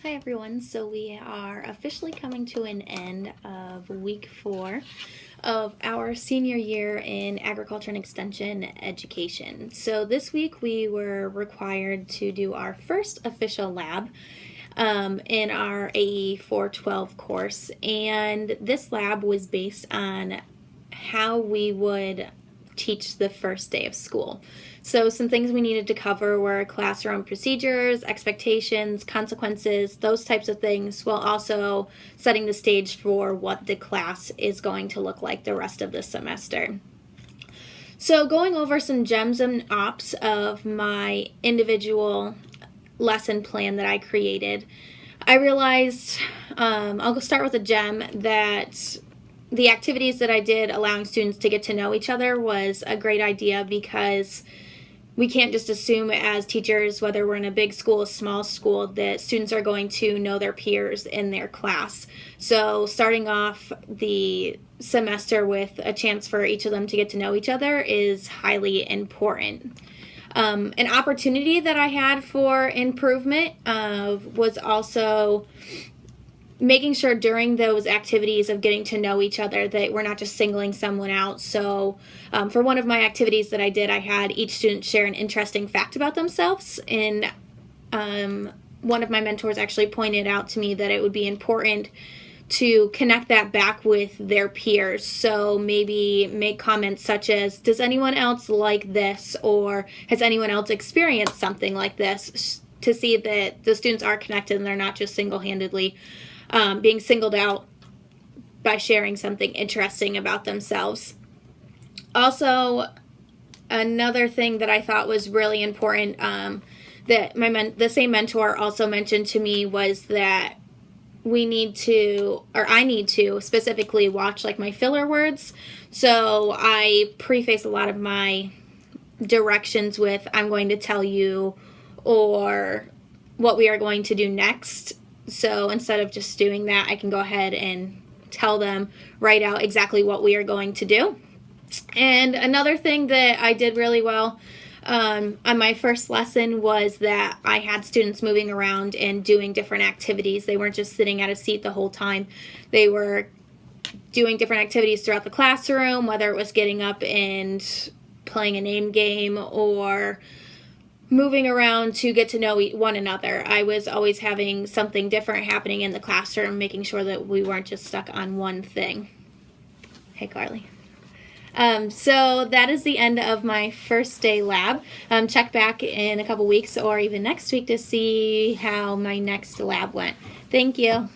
Hi everyone, so we are officially coming to an end of week 4 of our senior year in agriculture and extension education. So this week we were required to do our first official lab in our AE 412 course, and this lab was based on how we would teach the first day of school. So some things we needed to cover were classroom procedures, expectations, consequences, those types of things, while also setting the stage for what the class is going to look like the rest of the semester. So going over some gems and ops of my individual lesson plan that I created, I realized, I'll start with a gem, that the activities that I did allowing students to get to know each other was a great idea, because we can't just assume as teachers, whether we're in a big school, a small school, that students are going to know their peers in their class. So starting off the semester with a chance for each of them to get to know each other is highly important. An opportunity that I had for improvement was also making sure during those activities of getting to know each other that we're not just singling someone out. So for one of my activities that I did, I had each student share an interesting fact about themselves. And one of my mentors actually pointed out to me that it would be important to connect that back with their peers. So maybe make comments such as, does anyone else like this? Or has anyone else experienced something like this? To see that the students are connected and they're not just single-handedly being singled out by sharing something interesting about themselves. Also, another thing that I thought was really important that the same mentor also mentioned to me was that I need to specifically watch like my filler words. So I preface a lot of my directions with, I'm going to tell you, or what we are going to do next. So instead of just doing that, I can go ahead and tell them, write out exactly what we are going to do. And another thing that I did really well on my first lesson was that I had students moving around and doing different activities. They weren't just sitting at a seat the whole time. They were doing different activities throughout the classroom, whether it was getting up and playing a name game or moving around to get to know one another. I was always having something different happening in the classroom, making sure that we weren't just stuck on one thing. Hey, Carly. So that is the end of my first day lab. Check back in a couple weeks or even next week to see how my next lab went. Thank you.